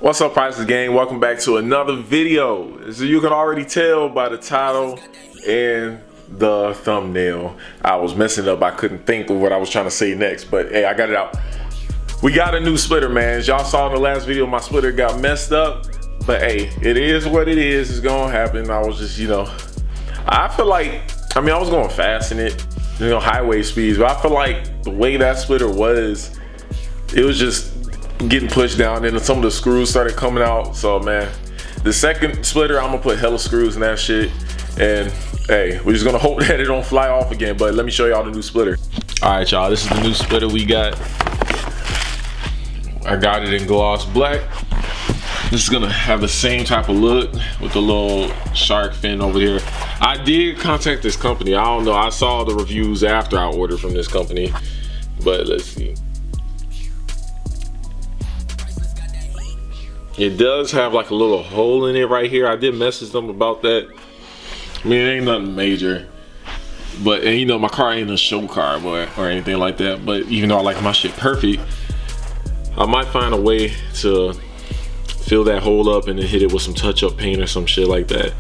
What's up, Priceless Gang? Welcome back to another video. As you can already tell by the title and the thumbnail, I was messing up. I couldn't think of what I was trying to say next, but hey, I got it out. We got a new splitter, man. As y'all saw in the last video, my splitter got messed up, but hey, it is what it is. It's gonna happen. I was just, I feel like, I was going fast in it, highway speeds, but I feel like the way that splitter was, it was just getting pushed down, and some of the screws started coming out. So man, the second splitter, I'm gonna put hella screws in that shit, and hey, we're just gonna hope that it don't fly off again. But let me show y'all the new splitter. All right, y'all, this is the new splitter we got. I got it in gloss black. This is gonna have the same type of look with the little shark fin over here. I did contact this company. I don't know, I saw the reviews after I ordered from this company, but let's see. It does have like a little hole in it right here. I did message them about that. It ain't nothing major, but and my car ain't a show car or anything like that. But even though I like my shit perfect, I might find a way to fill that hole up and then hit it with some touch-up paint or some shit like that.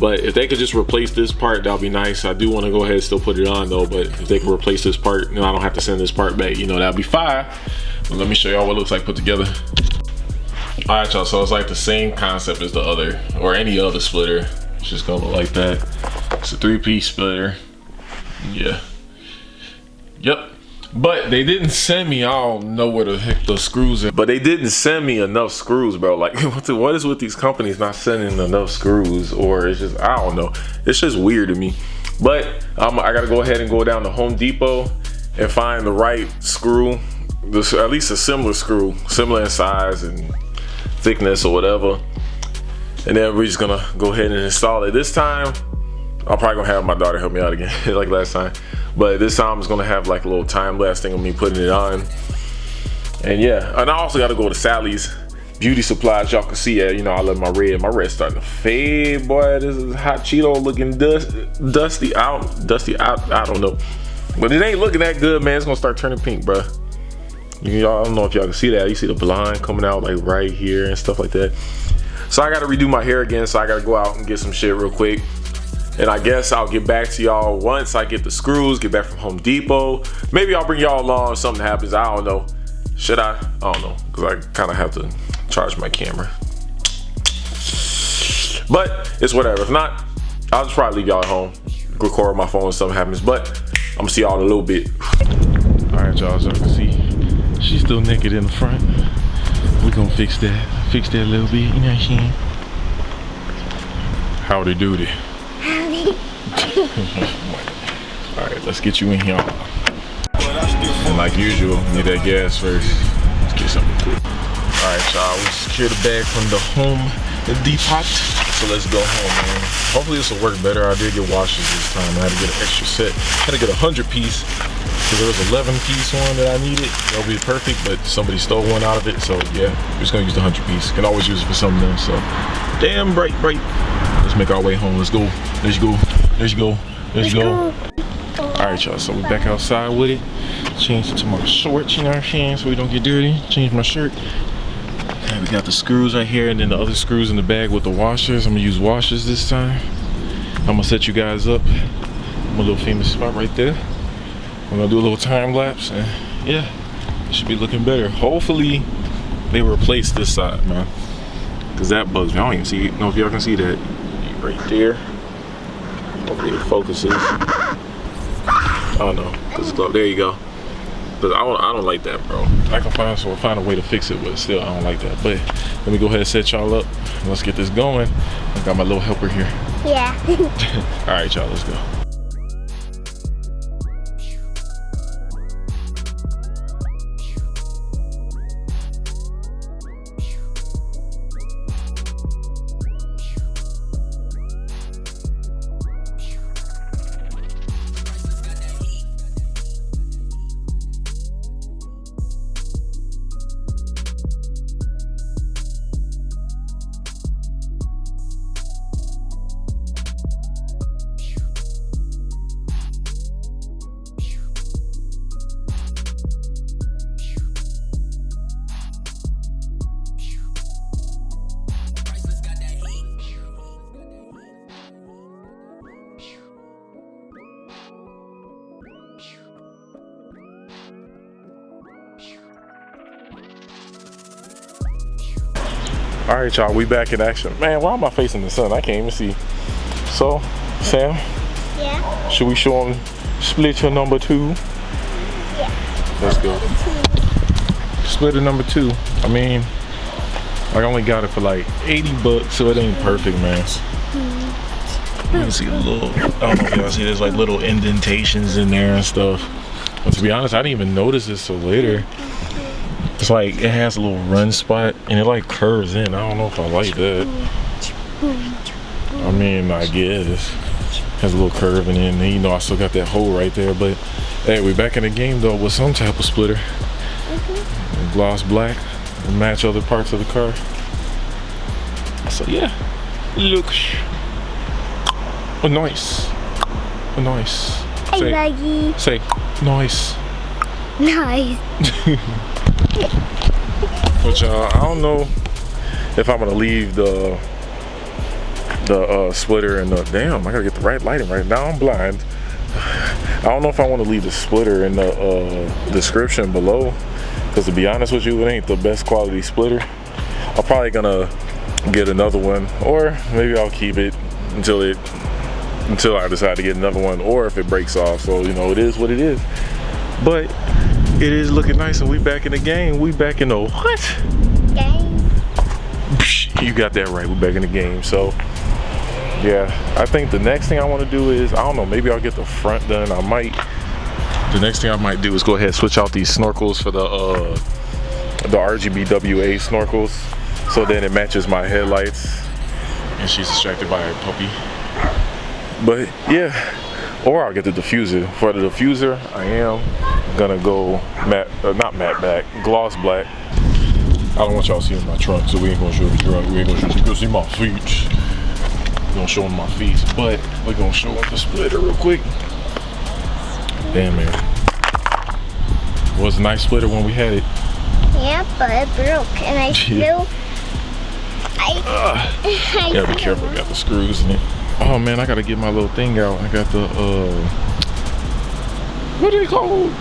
But if they could just replace this part, that'll be nice. I do want to go ahead and still put it on though, but if they can replace this part, I don't have to send this part back, that'd be fine. But let me show y'all what it looks like put together. All right, y'all, so it's like the same concept as the other, or any other splitter. It's just gonna look like that. It's a 3-piece splitter. Yeah. Yep. But they didn't send me, I don't know where the heck the screws are, but they didn't send me enough screws, bro. Like, what is with these companies not sending enough screws? Or it's just, I don't know. It's just weird to me. But I gotta go ahead and go down to Home Depot and find the right screw. At least a similar screw, similar in size and thickness or whatever, and then we're just gonna go ahead and install it. This time I'm probably gonna have my daughter help me out again like last time, but this time it's gonna have like a little time-lapse thing of me putting it on. And yeah, and I also got to go to Sally's Beauty Supplies. Y'all can see it. I love my red's starting to fade, boy. This is hot Cheeto looking dusty out. I don't know, but it ain't looking that good, man. It's gonna start turning pink, bro. I don't know if y'all can see that. You see the blonde coming out like right here and stuff like that. So I gotta redo my hair again, so I gotta go out and get some shit real quick. And I guess I'll get back to y'all once I get the screws, get back from Home Depot. Maybe I'll bring y'all along if something happens. I don't know. Should I? I don't know, because I kind of have to charge my camera. But it's whatever. If not, I'll just probably leave y'all at home, record my phone if something happens. But I'm gonna see y'all in a little bit. All right, y'all, as y'all can see, she's still naked in the front. We're gonna fix that a little bit, you know what I'm saying? Howdy doody. Howdy. Alright, let's get you in here. And like usual, need that gas first. Let's get something quick. Alright, y'all, we secured the bag from the Home Depot. So let's go home, man. Hopefully this will work better. I did get washers this time. I had to get an extra set. I had to get 100-piece. So there was 11-piece one that I needed. That'll be perfect, but somebody stole one out of it. So yeah, we're just gonna use the 100-piece. Can always use it for something else. So damn bright. Let's make our way home. Let's go. Let's go. All right, y'all. So we're back outside with it. Changed it to my shorts, you know what I'm saying, so we don't get dirty. Changed my shirt. Okay, we got the screws right here, and then the other screws in the bag with the washers. I'm gonna use washers this time. I'm gonna set you guys up. I'm a little famous spot right there. I'm gonna do a little time lapse, and yeah, it should be looking better. Hopefully they replace this side, man, because that bugs me. I don't even know if y'all can see that right there. Hopefully it focuses. Oh no, there you go. But I don't like that, bro. I can find a way to fix it, but still I don't like that. But let me go ahead and set y'all up. Let's get this going. I got my little helper here. Yeah. All right, y'all, let's go. All right, y'all, we back in action. Man, why am I facing the sun? I can't even see. So, Sam? Yeah? Should we show them splitter number 2? Yeah. Let's go. Splitter number 2. I mean, I only got it for like 80 bucks, so it ain't perfect, man. You can see a little, I don't know if y'all see, there's like little indentations in there and stuff. But to be honest, I didn't even notice this till later. It's like, it has a little run spot and it like curves in. I don't know if I like that. I mean, I guess. Has a little curve in it, and you know, I still got that hole right there. But hey, we're back in the game though with some type of splitter. Gloss black to match other parts of the car. So yeah, look. Oh, nice. Oh, nice. Hey, Maggie. Say, nice. Nice. But y'all, I don't know if I'm gonna leave the splitter in the, damn, I gotta get the right lighting right now, I'm blind. I don't know if I want to leave the splitter in the description below, because to be honest with you, it ain't the best quality splitter. I'm probably gonna get another one, or maybe I'll keep it until I decide to get another one, or if it breaks off. So you know, it is what it is. But it is looking nice, and we back in the game. We back in the what? Game. You got that right. We back in the game. So yeah, I think the next thing I want to do is, I don't know, maybe I'll get the front done. The next thing I might do is go ahead and switch out these snorkels for the RGBWA snorkels, so then it matches my headlights. And she's distracted by her puppy. But yeah, or I'll get the diffuser. For the diffuser, I am gonna go not matte black, gloss black. I don't want y'all seeing my trunk, so we ain't gonna show the trunk. We ain't gonna show you. Go see my feet. We're gonna show them my feet, but we're gonna show them the splitter real quick. Damn, man. It was a nice splitter when we had it. Yeah, but it broke, and I still. You gotta be careful. Got the screws in it. Oh man, I gotta get my little thing out. I got the what are they called?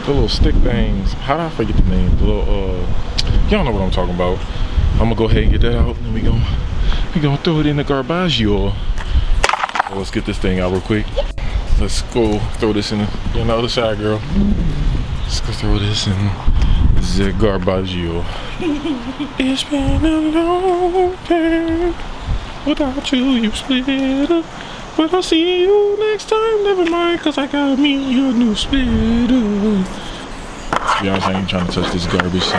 The little stick things. How did I forget the name? The little y'all know what I'm talking about. I'm gonna go ahead and get that out, and we gonna throw it in the garbaggio. So let's get this thing out real quick. Let's go throw this in on the other side, girl. Let's go throw this in the garbaggio. It's been a long time without you, you splitter. But I'll see you next time. Never mind, cause I got me a new splitter. To be honest, I ain't trying to touch this garbage. So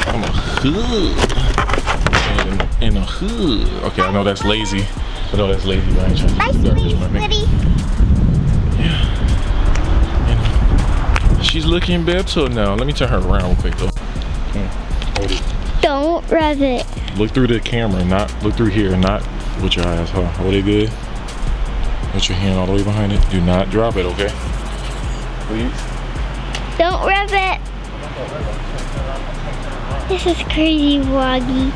I'm a hood. In a hood. Okay, I know that's lazy. But I ain't trying to touch this garbage, my man. Yeah. And she's looking better now. Let me turn her around real quick though. Hold it. Don't rev it. Look through the camera, not look through here, not with your eyes, huh? Hold it good. Put your hand all the way behind it. Do not drop it, okay? Please. Don't rev it. This is crazy, Woggy.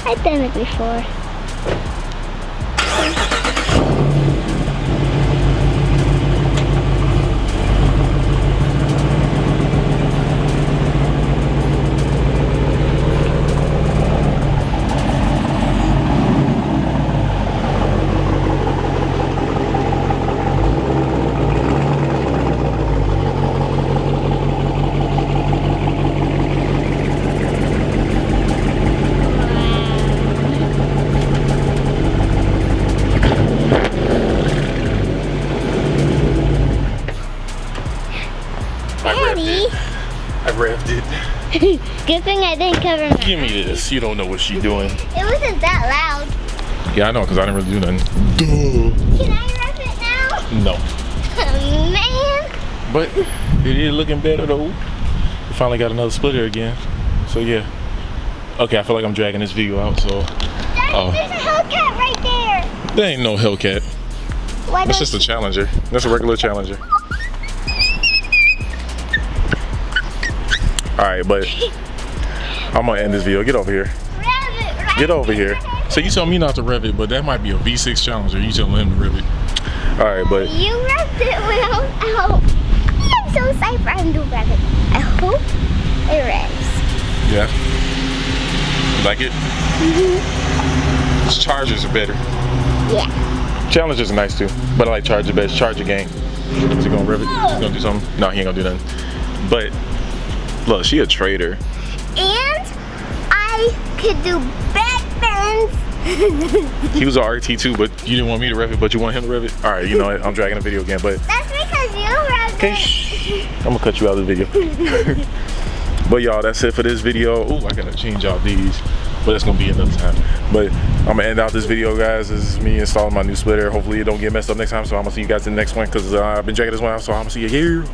I've done it before. I revved it. Good thing I didn't cover my Give me this. You don't know what she's doing. It wasn't that loud. Yeah, I know, because I didn't really do nothing. Can I rev it now? No. Man. But it is looking better though. We finally got another splitter again. So yeah. Okay, I feel like I'm dragging this video out, so. There's a Hellcat right there. There ain't no Hellcat. That's just a Challenger. That's a regular Challenger. Alright, but I'm gonna end this video. Get over here. Rev it, right? Get over here. So you tell me not to rev it, but that might be a V6 Challenger. You telling him to rev it. Alright, but You revved it when I was out. I'm so excited for him to rev it. I hope it revs. Yeah. You like it? Its chargers are better. Yeah. Challengers are nice too, but I like Charger best. Charger gang. Is he gonna rev it? He's gonna do something? No, he ain't gonna do nothing. But look, she a trader. And I could do backbends. He was a RT too, but you didn't want me to rev it, but you want him to rev it? All right, you know what? I'm dragging the video again, but. That's because you rev Okay, it. shh. I'm gonna cut you out of the video. But y'all, that's it for this video. Oh, I gotta change out these, but that's gonna be another time. But I'm gonna end out this video, guys. This is me installing my new splitter. Hopefully it don't get messed up next time, so I'm gonna see you guys in the next one, because I've been checking this one out, so I'm gonna see you here.